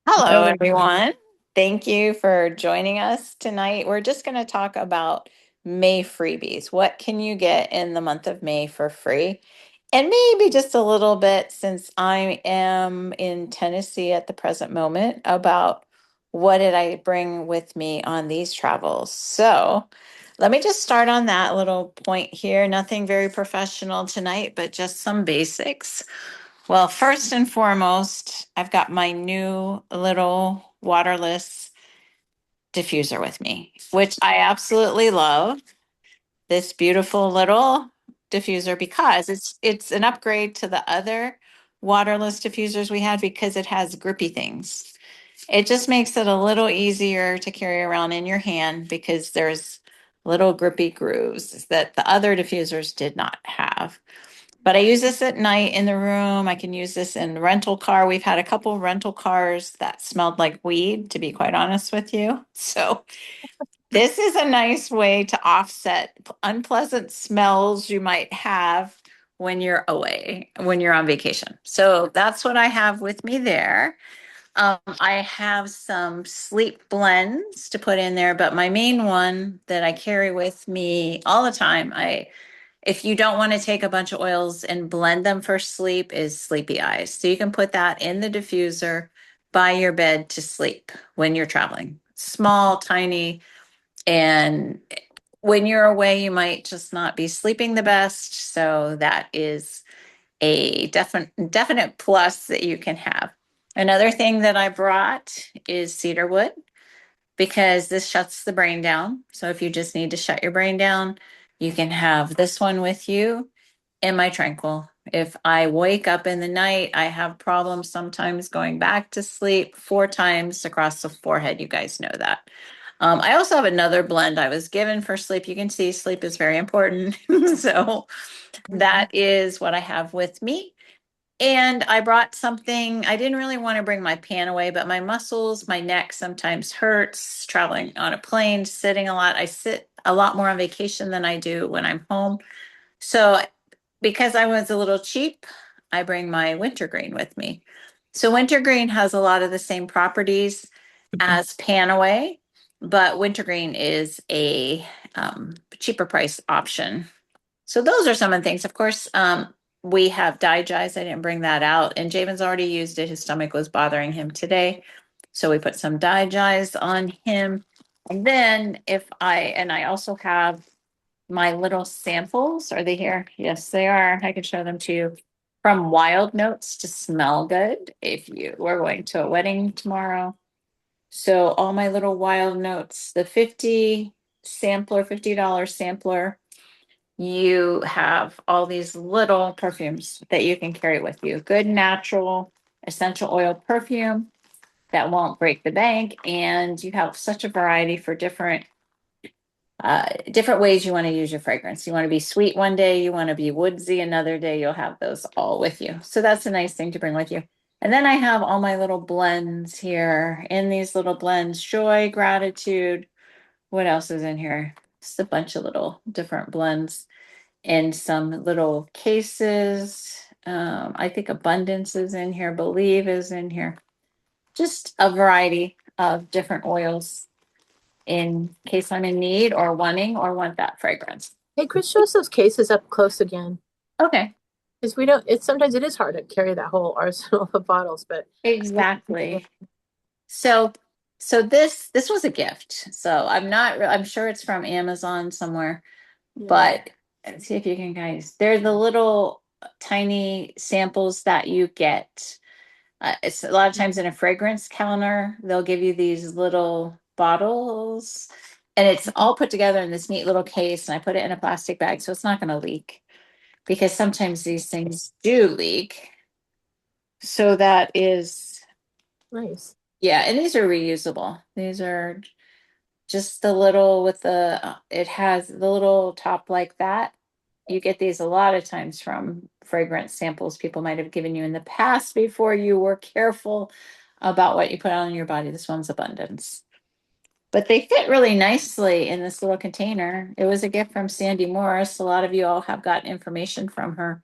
Hello, Hello. everyone. Thank you for joining us tonight. We're just going to talk about May freebies. What can you get in the month of May for free? And maybe just a little bit, since I am in Tennessee at the present moment, about what did I bring with me on these travels. So let me just start on that little point here. Nothing very professional tonight, but just some basics. Well, first and foremost, I've got my new little waterless diffuser with me, which I absolutely love. This beautiful little diffuser because it's an upgrade to the other waterless diffusers we had because it has grippy things. It just makes it a little easier to carry around in your hand because there's little grippy grooves that the other diffusers did not have. But I use this at night in the room. I can use this in the rental car. We've had a couple rental cars that smelled like weed, to be quite honest with you. So this is a nice way to offset unpleasant smells you might have when you're away, when you're on vacation. So that's what I have with me there. I have some sleep blends to put in there, but my main one that I carry with me all the time, if you don't want to take a bunch of oils and blend them for sleep, is Sleepy Eyes. So you can put that in the diffuser by your bed to sleep when you're traveling. Small, tiny, and when you're away, you might just not be sleeping the best. So that is a definite plus that you can have. Another thing that I brought is cedarwood because this shuts the brain down. So if you just need to shut your brain down, you can have this one with you in my tranquil. If I wake up in the night, I have problems sometimes going back to sleep 4 times across the forehead. You guys know that. I also have another blend I was given for sleep. You can see sleep is very important. So that is what I have with me. And I brought something, I didn't really want to bring my pan away, but my muscles, my neck sometimes hurts traveling on a plane, sitting a lot. I sit a lot more on vacation than I do when I'm home. So because I was a little cheap, I bring my wintergreen with me. So wintergreen has a lot of the same properties as Panaway, but wintergreen is a cheaper price option. So those are some of the things. Of course, we have Digest. I didn't bring that out, and Javen's already used it. His stomach was bothering him today, so we put some Digest on him. And then I also have my little samples. Are they here? Yes, they are. I can show them to you. From Wild Notes to Smell Good. If you we're going to a wedding tomorrow. So all my little Wild Notes, the $50 sampler, you have all these little perfumes that you can carry with you. Good natural essential oil perfume that won't break the bank. And you have such a variety for different ways you want to use your fragrance. You want to be sweet one day, you want to be woodsy another day, you'll have those all with you. So that's a nice thing to bring with you. And then I have all my little blends here in these little blends: joy, gratitude. What else is in here? Just a bunch of little different blends in some little cases. I think abundance is in here, believe is in here. Just a variety of different oils in case I'm in need or wanting or want that fragrance. Hey, Chris, show us those cases up close again. Okay, Because we don't, it's sometimes it is hard to carry that whole arsenal of bottles, but exactly. So this was a gift. So I'm sure it's from Amazon somewhere, yeah. but let's see if you can guys. They're the little tiny samples that you get. It's a lot of times in a fragrance counter, they'll give you these little bottles and it's all put together in this neat little case. And I put it in a plastic bag so it's not going to leak because sometimes these things do leak. So that is, Nice. yeah. And these are reusable. These are just the little with it has the little top like that. You get these a lot of times from fragrance samples people might have given you in the past before you were careful about what you put on your body. This one's abundance. But they fit really nicely in this little container. It was a gift from Sandy Morris. A lot of you all have got information from her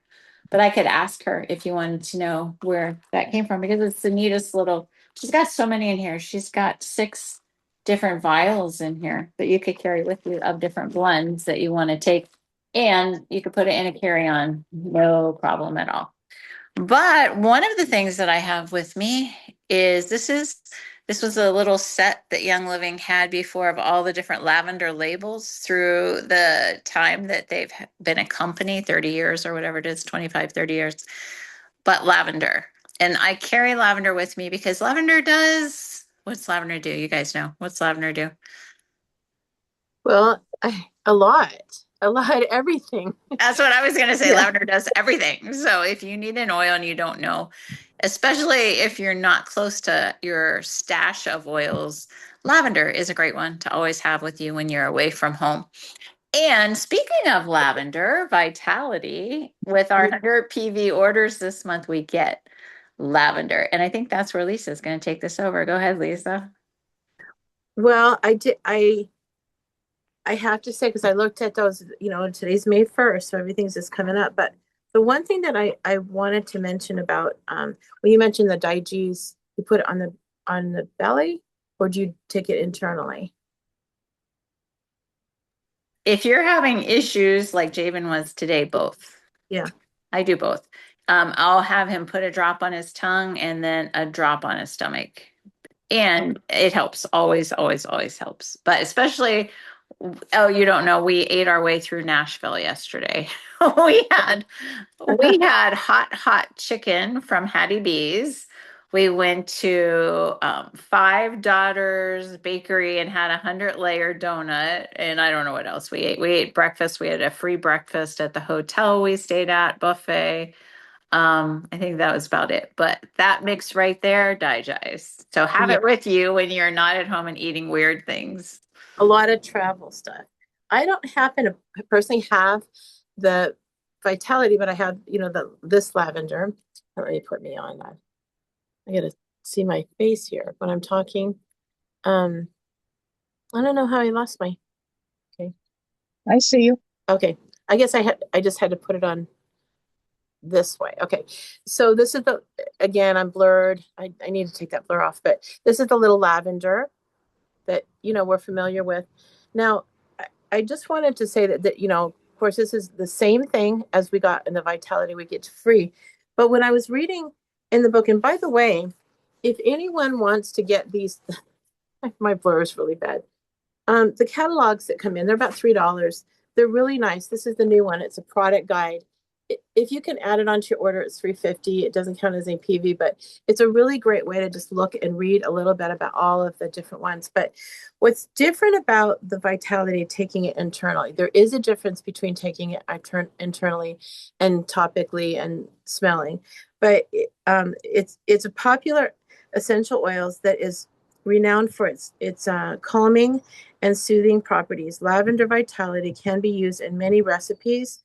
But I could ask her if you wanted to know where that came from because it's the neatest little, she's got so many in here. She's got 6 different vials in here that you could carry with you of different blends that you want to take. And you could put it in a carry-on, no problem at all. But one of the things that I have with me is this was a little set that Young Living had before of all the different lavender labels through the time that they've been a company, 30 years or whatever it is, 25, 30 years, but lavender. And I carry lavender with me because lavender does, what's lavender do? You guys know. What's lavender do? Well, a lot, everything. That's what I was going to say. Yeah. Lavender does everything. So if you need an oil and you don't know, especially if you're not close to your stash of oils, lavender is a great one to always have with you when you're away from home. And speaking of lavender, Vitality, with our 100 PV orders this month, we get lavender. And I think that's where Lisa's going to take this over. Go ahead, Lisa. Well, I have to say, because I looked at those, today's May 1st, so everything's just coming up. But the one thing that I wanted to mention about when you mentioned the digees, you put it on the belly, or do you take it internally? If you're having issues like Javen was today, both. Yeah. I do both. I'll have him put a drop on his tongue and then a drop on his stomach. And it helps, always, always, always helps. But especially, oh, you don't know, we ate our way through Nashville yesterday. we had we had hot chicken from Hattie B's. We went to Five Daughters Bakery and had 100-layer donut, and I don't know what else we ate. We ate breakfast. We had a free breakfast at the hotel we stayed at, buffet. I think that was about it. But that mix right there, digest. So have Yeah. it with you when you're not at home and eating weird things. A lot of travel stuff. I don't happen to personally have the vitality, but I have, this lavender. Let me put me on that. I gotta see my face here when I'm talking. Um, I don't know how I lost my. Okay. I see you. Okay. I guess I just had to put it on this way. Okay. So this is again, I'm blurred. I need to take that blur off, but this is the little lavender that, we're familiar with. Now, I just wanted to say that, of course, this is the same thing as we got in the Vitality we get free. But when I was reading in the book, and by the way, if anyone wants to get these, my blur is really bad. The catalogs that come in, they're about $3. They're really nice. This is the new one. It's a product guide. If you can add it onto your order, it's $3.50. It doesn't count as a PV, but it's a really great way to just look and read a little bit about all of the different ones. But what's different about the Vitality taking it internally, there is a difference between taking it internally and topically and smelling. But it's a popular essential oils that is renowned for its calming and soothing properties. Lavender Vitality can be used in many recipes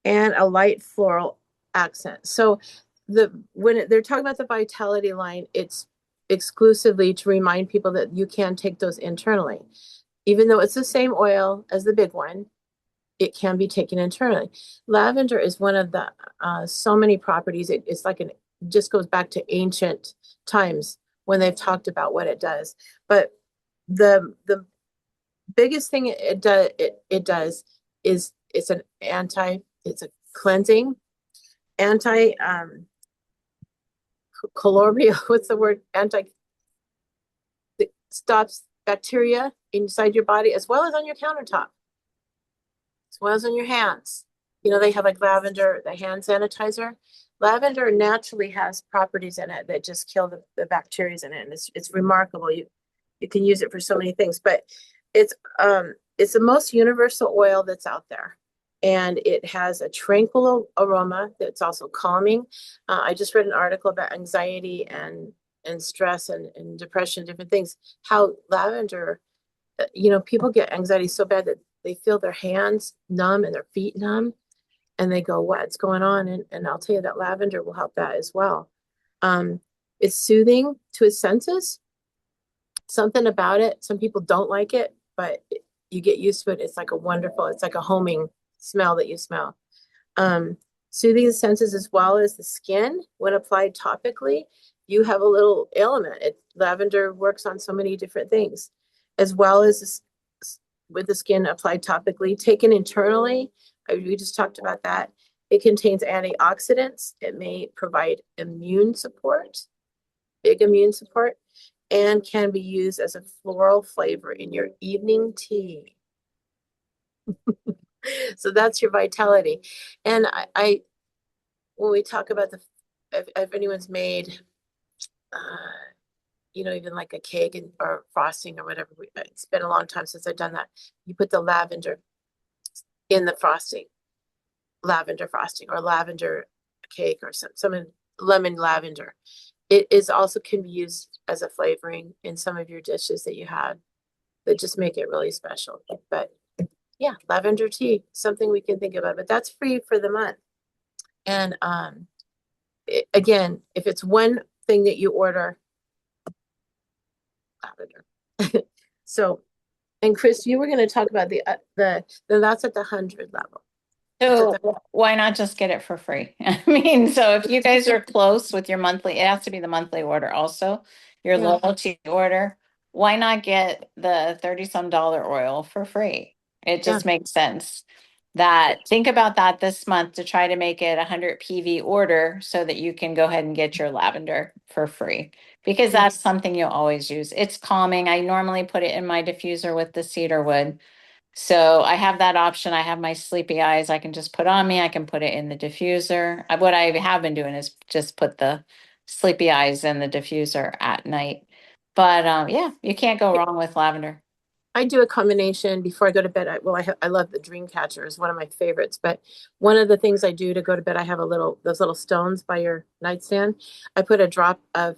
and a light floral accent. So when they're talking about the Vitality line, it's exclusively to remind people that you can take those internally. Even though it's the same oil as the big one, it can be taken internally. Lavender is one of the so many properties. It's like just goes back to ancient times when they've talked about what it does. But the biggest thing it does is it's a cleansing, anti colorbial. What's the word? It stops bacteria inside your body as well as on your countertop, as well as on your hands. They have like lavender, the hand sanitizer. Lavender naturally has properties in it that just kill the bacteria in it, and it's remarkable. You can use it for so many things, but it's the most universal oil that's out there. And it has a tranquil aroma that's also calming. I just read an article about anxiety and stress and depression, different things. How lavender, people get anxiety so bad that they feel their hands numb and their feet numb, and they go, "What's going on?" And I'll tell you that lavender will help that as well. It's soothing to his senses. Something about it. Some people don't like it, but you get used to it. It's like it's like a homing smell that you smell. soothing the senses as well as the skin when applied topically. You have a little ailment. Lavender works on so many different things, as well as with the skin applied topically. Taken internally, we just talked about that. It contains antioxidants. It may provide immune support, big immune support, and can be used as a floral flavor in your evening tea. So that's your vitality. And when we talk about if anyone's made, uh, even like a cake or frosting or whatever, it's been a long time since I've done that. You put the lavender in the frosting, lavender frosting or lavender cake or some lemon lavender. It is also can be used as a flavoring in some of your dishes that you had that just make it really special. But yeah, lavender tea, something we can think about, but that's free for the month. And again, if it's one thing that you order, lavender. So, and Chris, you were going to talk about that's at the 100 level. It's at So the why not just get it for free? I mean, so if you guys are close with your monthly, it has to be the monthly order also, your yeah, loyalty order. Why not get the 30 some dollar oil for free? It yeah. just makes sense. That think about that this month to try to make it a 100 PV order so that you can go ahead and get your lavender for free because Mm. that's something you'll always use. It's calming. I normally put it in my diffuser with the cedar wood. So I have that option. I have my sleepy eyes I can just put on me. I can put it in the diffuser. What I have been doing is just put the sleepy eyes in the diffuser at night. But yeah, you can't go wrong with lavender. I do a combination before I go to bed. I love the dream catcher is one of my favorites. But one of the things I do to go to bed, I have those little stones by your nightstand. I put a drop of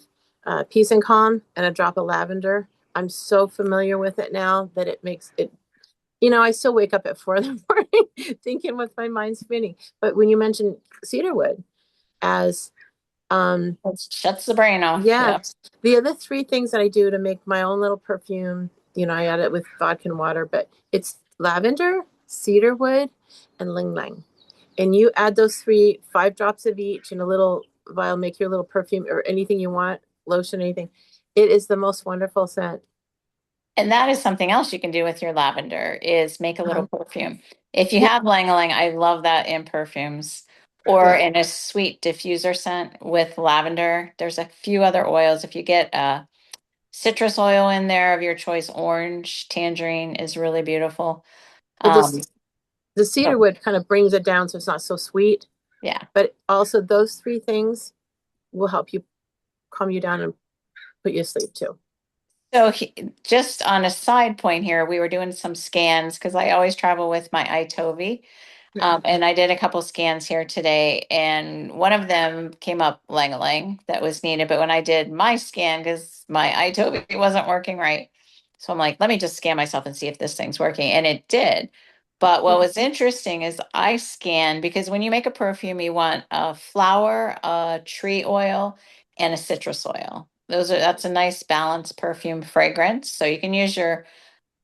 peace and calm and a drop of lavender. I'm so familiar with it now that it makes it. I still wake up at 4 in the morning thinking with my mind spinning. But when you mentioned cedarwood as It shuts the brain off. yeah. Yeah. The other three things that I do to make my own little perfume, I add it with vodka and water, but it's lavender, cedarwood, and ling lang. And you add those three, 5 drops of each in a little vial, make your little perfume or anything you want, lotion, anything. It is the most wonderful scent. And that is something else you can do with your lavender is make a little Uh-huh. perfume. If you Yeah, have lang lang, I love that in perfumes or yeah. in a sweet diffuser scent with lavender. There's a few other oils. If you get citrus oil in there of your choice, orange, tangerine is really beautiful. Well, Um, the so, cedarwood kind of brings it down so it's not so sweet, yeah. but also those three things will help you calm you down and put you to sleep too. So just on a side point here, we were doing some scans because I always travel with my iTovi. Yeah. And I did a couple scans here today, and one of them came up lang that was needed. But when I did my scan, because my iTovi wasn't working right, so I'm like, let me just scan myself and see if this thing's working, and it did. But what was interesting is I scanned because when you make a perfume, you want a flower, a tree oil, and a citrus oil. That's a nice balanced perfume fragrance. So you can use your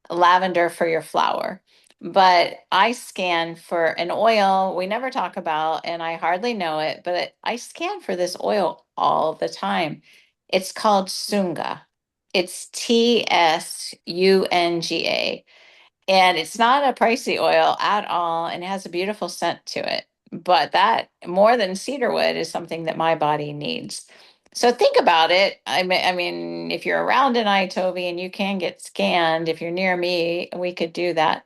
lavender for your flower. But I scan for an oil we never talk about, and I hardly know it, but I scan for this oil all the time. It's called Sunga. It's Tsunga. And it's not a pricey oil at all and it has a beautiful scent to it. But that more than cedarwood is something that my body needs. So think about it. I mean, if you're around in Itobi and you can get scanned, if you're near me, we could do that.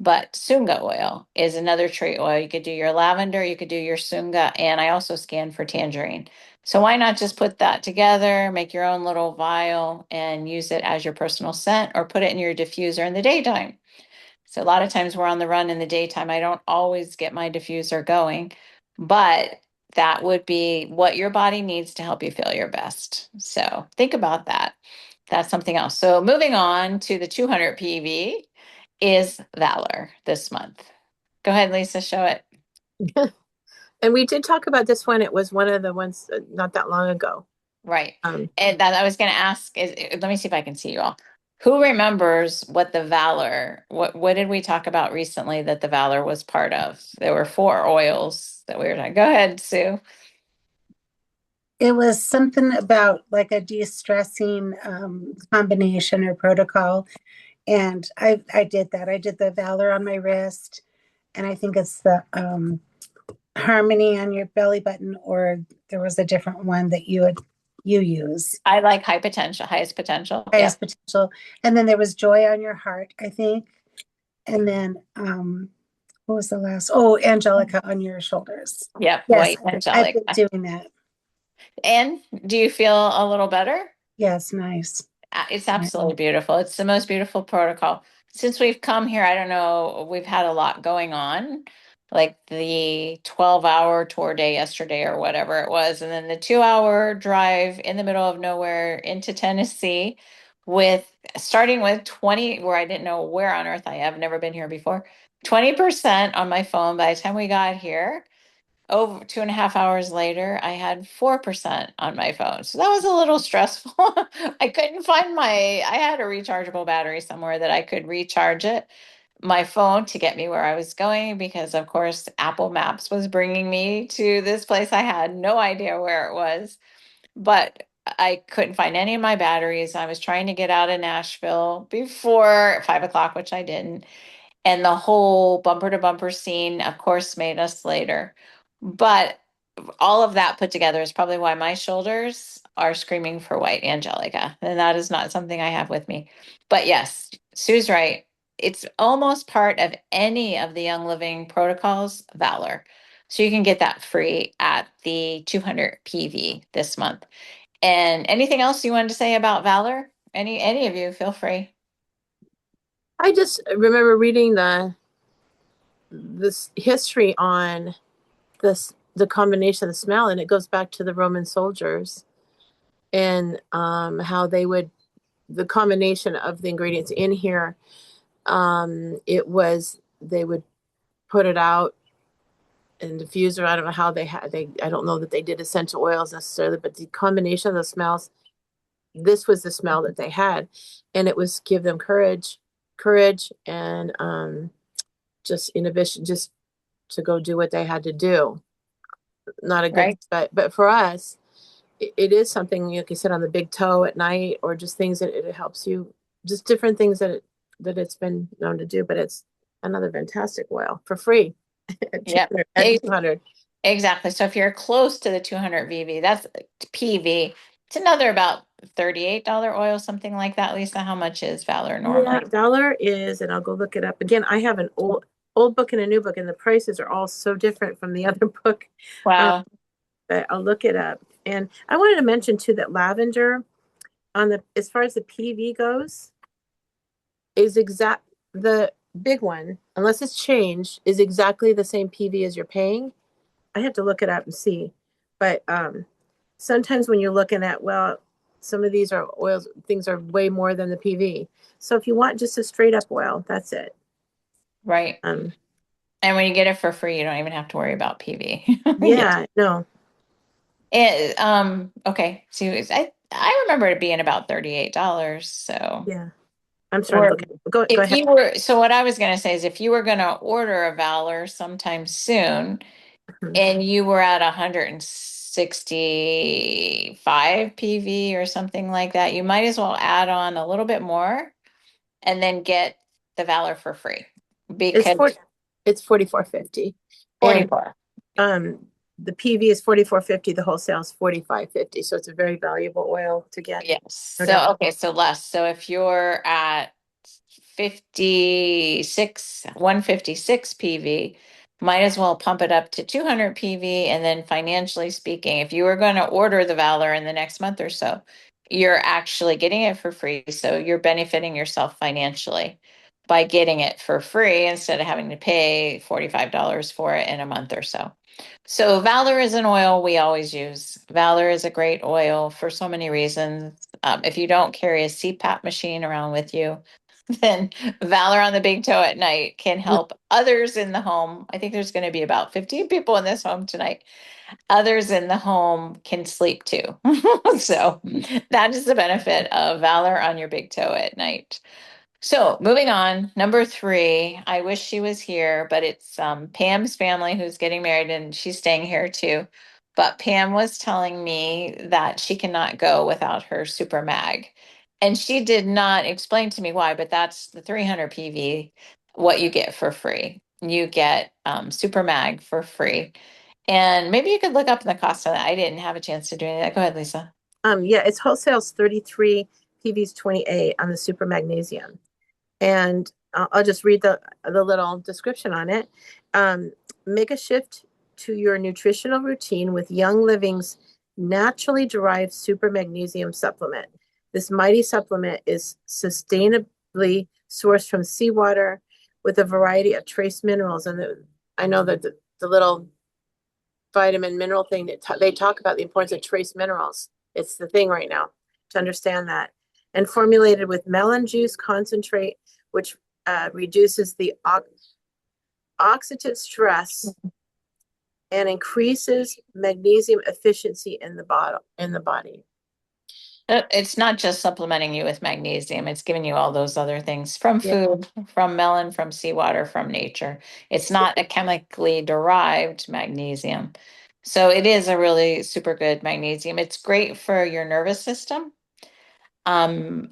But Sunga oil is another tree oil. You could do your lavender, you could do your Sunga, and I also scan for tangerine. So why not just put that together, make your own little vial, and use it as your personal scent, or put it in your diffuser in the daytime? So a lot of times we're on the run in the daytime. I don't always get my diffuser going, but that would be what your body needs to help you feel your best. So think about that. That's something else. So moving on to the 200 PV is Valor this month. Go ahead, Lisa, show it. And we did talk about this one. It was one of the ones not that long ago. Right. Um, And that I was going to ask is let me see if I can see you all. Who remembers what the Valor, what did we talk about recently that the Valor was part of? There were four oils that we were talking. Go ahead, Sue. It was something about like a de-stressing combination or protocol. And I did that. I did the Valor on my wrist, and I think it's the Harmony on your belly button, or there was a different one that you use. I like high potential, highest potential. Yeah. Highest potential. And then there was Joy on your heart, I think. And then what was the last? Oh, Angelica on your shoulders. Yep. Yes, White I've angelic. been doing that. And do you feel a little better? Yes, nice. It's absolutely beautiful. It's the most beautiful protocol. Since we've come here, I don't know, we've had a lot going on, like the 12-hour tour day yesterday or whatever it was, and then the 2-hour drive in the middle of nowhere into Tennessee with starting with 20, where I didn't know where on earth I have never been here before, 20% on my phone by the time we got here. Over 2.5 hours later, I had 4% on my phone. So that was a little stressful. I couldn't find I had a rechargeable battery somewhere that I could recharge my phone to get me where I was going because, of course, Apple Maps was bringing me to this place. I had no idea where it was, but I couldn't find any of my batteries. I was trying to get out of Nashville before 5 o'clock, which I didn't. And the whole bumper to bumper scene, of course, made us later. But all of that put together is probably why my shoulders are screaming for white Angelica. And that is not something I have with me. But yes, Sue's right. It's almost part of any of the Young Living protocols, Valor. So you can get that free at the 200 PV this month. And anything else you wanted to say about Valor? Any of you, feel free. I just remember reading this history on the combination of the smell, and it goes back to the Roman soldiers and how they would the combination of the ingredients in here. It was they would put it out in diffuser. I don't know how they I don't know that they did essential oils necessarily, but the combination of the smells, this was the smell that they had, and it was give them courage and just inhibition, just to go do what they had to do. Not a good, Right? but for us, it is something, like you said, on the big toe at night, or just things that it helps you, just different things that it's been known to do. But it's another fantastic oil for free at Yep. 200 and 200. Exactly. So if you're close to the 200 VV, that's PV. It's another about $38 oil, something like that. Lisa, how much is Valor Yeah, normally? dollar is, and I'll go look it up again. I have an old book and a new book, and the prices are all so different from the other book. Um, Wow. but I'll look it up. And I wanted to mention too that lavender on the as far as the PV goes is exact the big one, unless it's changed, is exactly the same PV as you're paying. I have to look it up and see. But sometimes when you're looking at, well, some of these are oils, things are way more than the PV. So if you want just a straight up oil, that's it. Right. Um, And when you get it for free, you don't even have to worry about PV. Yes. yeah, no, Okay. So I remember it being about $38. So yeah. I'm starting to or look at it. Go if ahead. you were, so what I was going to say is if you were going to order a Valor sometime soon, Mhm. and you were at 165 PV or something like that, you might as well add on a little bit more and then get the Valor for free It's because 40, it's 44.50. And 44. um the PV is 44.50, the wholesale is 45.50. So it's a very valuable oil to get, Yes. no doubt. So, okay, so less. So if you're at 156 PV, might as well pump it up to 200 PV. And then financially speaking, if you were going to order the Valor in the next month or so, you're actually getting it for free. So you're benefiting yourself financially by getting it for free instead of having to pay $45 for it in a month or so. So Valor is an oil we always use. Valor is a great oil for so many reasons. If you don't carry a CPAP machine around with you, then Valor on the Big Toe at Night can help others in the home. I think there's going to be about 15 people in this home tonight. Others in the home can sleep too. So that is the benefit of Valor on your big toe at night. So moving on, number 3, I wish she was here, but it's Pam's family who's getting married and she's staying here too. But Pam was telling me that she cannot go without her Super Mag. And she did not explain to me why, but that's the 300 PV, what you get for free. You get Super Mag for free. And maybe you could look up the cost of that. I didn't have a chance to do any of that. Go ahead, Lisa. Yeah, it's wholesale's 33, PV's 28 on the super magnesium. And I'll just read the little description on it. Make a shift to your nutritional routine with Young Living's naturally derived super magnesium supplement. This mighty supplement is sustainably sourced from seawater with a variety of trace minerals. And I know that the little vitamin mineral thing that they talk about the importance of trace minerals. It's the thing right now to understand that. And formulated with melon juice concentrate, which reduces the oxidative stress and increases magnesium efficiency in the body. It's not just supplementing you with magnesium, it's giving you all those other things from food, from melon, from seawater, from nature. It's not a chemically derived magnesium. So it is a really super good magnesium. It's great for your nervous system.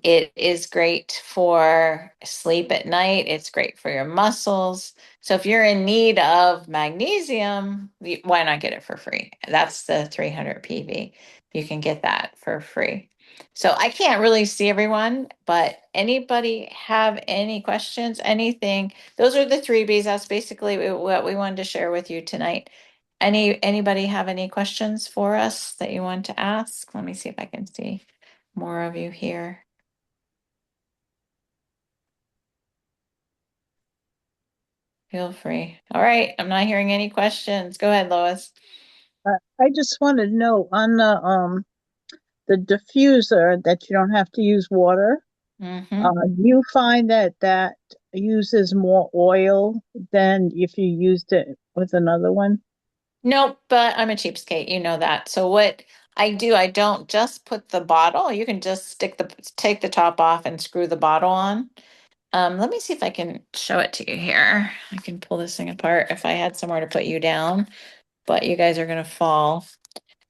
It is great for sleep at night. It's great for your muscles. So if you're in need of magnesium, why not get it for free? That's the 300 PV. You can get that for free. So I can't really see everyone, but anybody have any questions, anything? Those are the 3Bs. That's basically what we wanted to share with you tonight. Anybody have any questions for us that you want to ask? Let me see if I can see more of you here. Feel free. All right, I'm not hearing any questions. Go ahead, Lois. I just want to know on the diffuser that you don't have to use water. Do you find that that uses more oil than if you used it with another one? Nope, but I'm a cheapskate, you know that. So what I do, I don't just put the bottle. You can just take the top off and screw the bottle on. Let me see if I can show it to you here. I can pull this thing apart if I had somewhere to put you down, but you guys are gonna fall.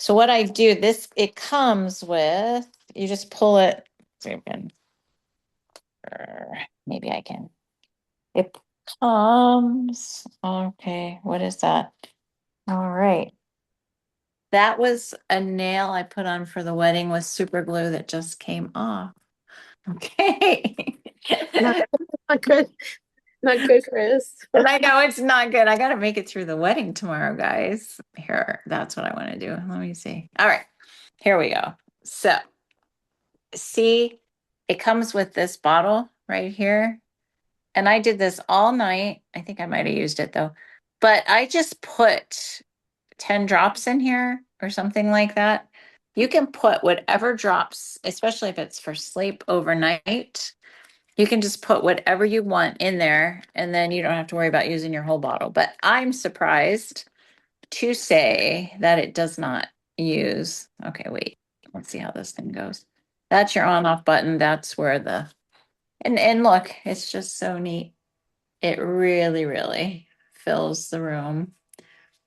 So what I do, it comes with, you just pull it. See if I can, maybe I can. It comes, okay, what is that? All right. That was a nail I put on for the wedding with super glue that just came off. Okay. Not good. Not good, Chris. And I know it's not good. I got to make it through the wedding tomorrow, guys. Here, that's what I want to do. Let me see. All right, here we go. So, see, it comes with this bottle right here. And I did this all night. I think I might have used it though. But I just put 10 drops in here or something like that. You can put whatever drops, especially if it's for sleep overnight. You can just put whatever you want in there and then you don't have to worry about using your whole bottle. But I'm surprised to say that it does not use. Okay, wait. Let's see how this thing goes. That's your on off button. That's where and look, it's just so neat. It really, really fills the room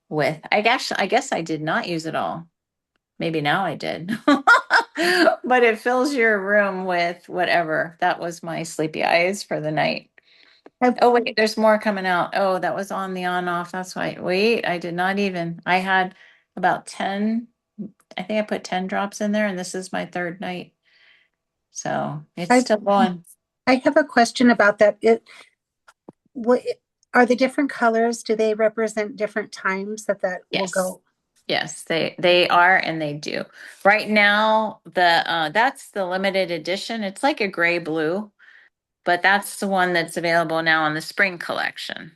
with, I guess I did not use it all. Maybe now I did. But it fills your room with whatever. That was my sleepy eyes for the night. Oh, wait, there's more coming out. Oh, that was on the on off. That's why. Wait, I did not even. I had about 10, I think I put 10 drops in there, and this is my third night. So it's I still going. I have a question about that. What are the different colors? Do they represent different times that will Yes. go? Yes, they are and they do. Right now, that's the limited edition. It's like a gray blue, but that's the one that's available now in the spring collection.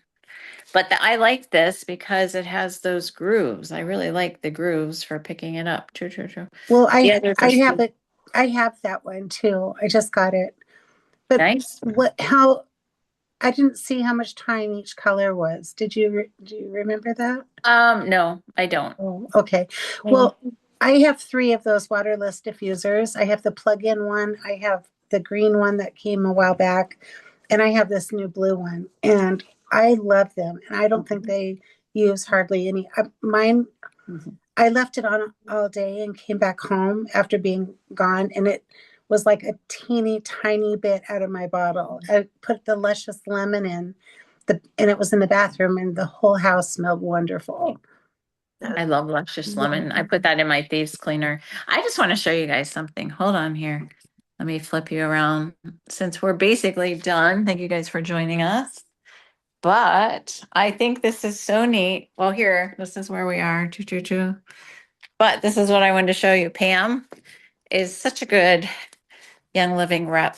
But I like this because it has those grooves. I really like the grooves for picking it up. True, true, true. Well, The others are I have still. it. I have that one too. I just got it. But Nice. how, I didn't see how much time each color was. Do you remember that? No, I don't. Oh, okay. Well, I have three of those waterless diffusers. I have the plug-in one, I have the green one that came a while back, and I have this new blue one. And I love them. And I don't think they use hardly any. Mine, I left it on all day and came back home after being gone, and it was like a teeny tiny bit out of my bottle. I put the luscious lemon in and it was in the bathroom, and the whole house smelled wonderful. I love luscious lemon. I put that in my thieves cleaner. I just want to show you guys something. Hold on here. Let me flip you around since we're basically done. Thank you guys for joining us. But I think this is so neat. Well, here, this is where we are. Choo, choo, choo. But this is what I wanted to show you. Pam is such a good Young Living rep.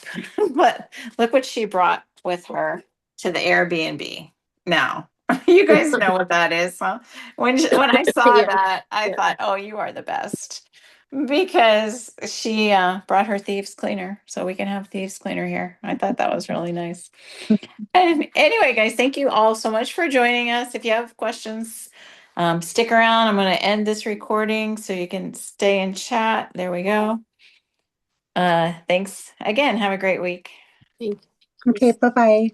But look what she brought with her to the Airbnb. Now, you guys know what that is, huh? When I saw Yeah. that, I thought, "Oh, you are the best," because she brought her thieves cleaner, so we can have thieves cleaner here. I thought that was really nice. And anyway, guys, thank you all so much for joining us. If you have questions, stick around. I'm going to end this recording so you can stay and chat. There we go. Thanks again. Have a great week. Thank Okay, bye-bye.